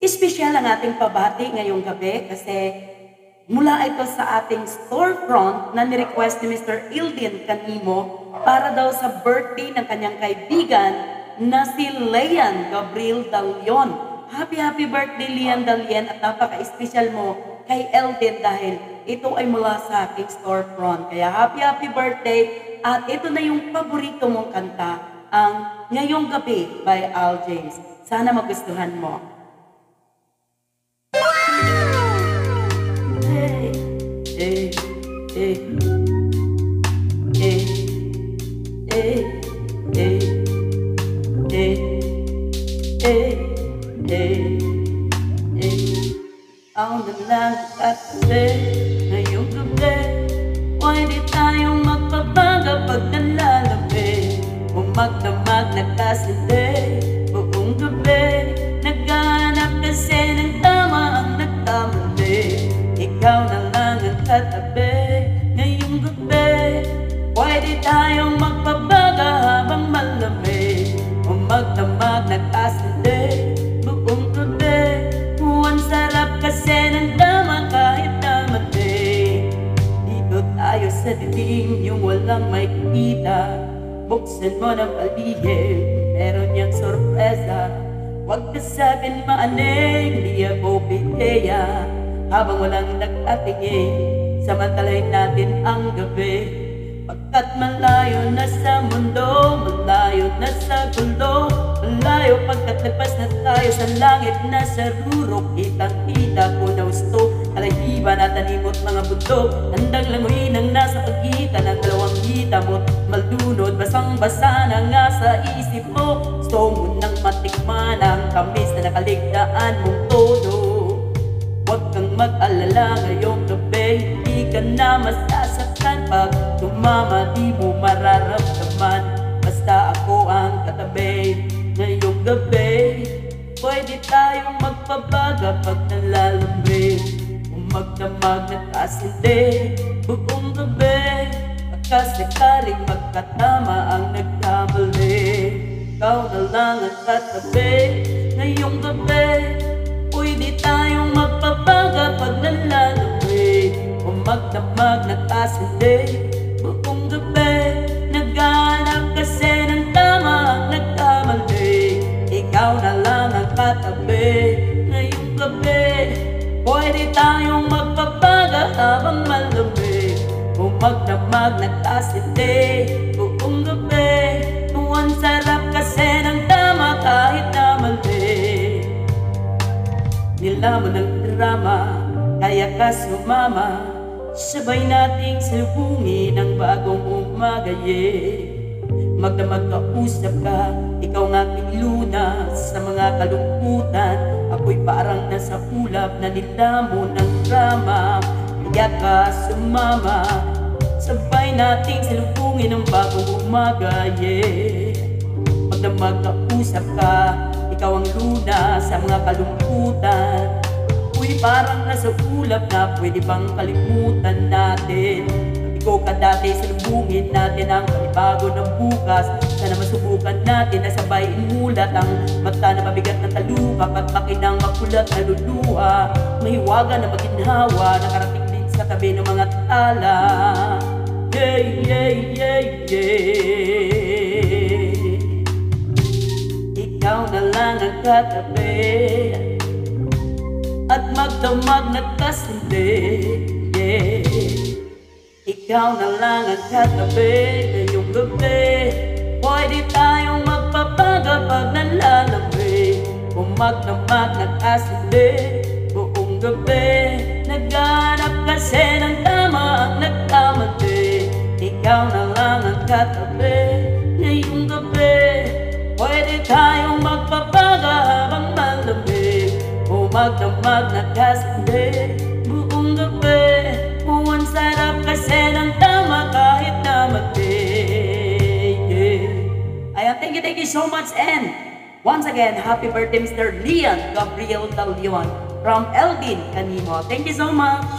Espesyal ang ating pabati ngayong gabi kasi mula ito sa ating storefront na ni-request ni Mr. Ildin Canimo para daw sa birthday ng kanyang kaibigan na si Leon Gabriel Dalion. Happy birthday Leon Dalion at napaka-espesyal mo kay Ildin dahil ito ay mula sa ating storefront. Kaya happy birthday at ito na yung paborito mong kanta, ang Ngayong Gabi by Al James. Sana magustuhan mo. Hey, hey, hey, hey, hey, hey, hey, hey, hey. Ang dalang katabi, ngayong gabi, pwede tayong magpabaga pag nalalabi. Umagdamag na kasindi, buong gabi, naghanap kasi ng tama ang nagkamali. Ikaw na lang ang katabi, ngayong gabi, pwede tayong magpabaga habang malamig. Umagdamag na kasindi, buong gabi, ang sarap kasi ng tama kahit na mali. Dito tayo sa dilim, yung walang may kita. Buksan mo ng paligid, meron niyang sorpresa. Huwag ka sa'kin maaning, di ako pideya. Habang walang nagtatingin, samantalahin natin ang gabi. Pagkat malayo na sa mundo, malayo na sa gulo, malayo pagkat nagpas na tayo sa langit na sa rurok. Kitang-kita ko na gusto, alahiban at animot mga bundok. Handang languin ang nasa pagitan ng dalawang hita mo't malunod. Basang-basa na nga sa isip mo, gusto mo nang matikman ang kamis na nakaligtaan mong todo. Huwag kang mag-alala ngayong gabi, hindi ka na masasaktan. Pag tumama di mo mararamdaman, basta ako ang katabi. Ngayong gabi, pwede tayong magpabaga pag nalalamig. Umagdamag na kasindi, buong gabi, pagkasakaling magkatama ang nagkamali. Ikaw na lang ang katabi, ngayong gabi, pwede tayong magpabaga pag nalalamig. Umagdamag na kasindi, buong gabi, naghanap kasi ng tama ang nagkamali. Ikaw na lang ang katabi, ngayong gabi, pwede tayong magpabaga habang malamig. Umagdamag na kasindi, buong gabi, ang sarap kasi ng tama kahit na mali. Nilaman ng drama, kaya ka sumama, sabay nating salubungin ang bagong umaga, yeah. Magdamag kausap ka, ikaw ng aking luna sa mga kalungkutan. Ako'y parang nasa ulap na nilamon ng drama, kaya ka sumama, sabay nating salubungin ang bagong umaga, yeah. Magdamag kausap ka, ikaw ang luna sa mga kalungkutan. Uy, parang nasa ulap na pwede bang kalimutan natin. Ikaw ka dati, salubungin natin ang panibago ng bukas. Sana masubukan natin na sabay imulat ang mata na mabigat ng taluka, pagpakinang makulat na luluha. Mahiwaga na maginhawa, nakarating din sa tabi ng mga tala. Yeah, yeah, yeah, yeah. Ikaw na lang ang katabi at magdamag na kasindi, yeah. Ikaw na lang ang katabi, ngayong gabi, pwede tayong magpabaga pag nalalamig. Umagdamag na kasindi, buong gabi, naghanap kasi ng tama ang nagkamali. Ikaw na lang ang katabi, ngayong gabi, pwede tayong magpabaga habang malamig. Umagdamag na kasindi, buong gabi, ang sarap kasi ng tama kahit na mati, yeah. Ayan, thank you so much, and once again, happy birthday Mr. Leon Gabriel Dalion from Ildin Canimo. Thank you so much.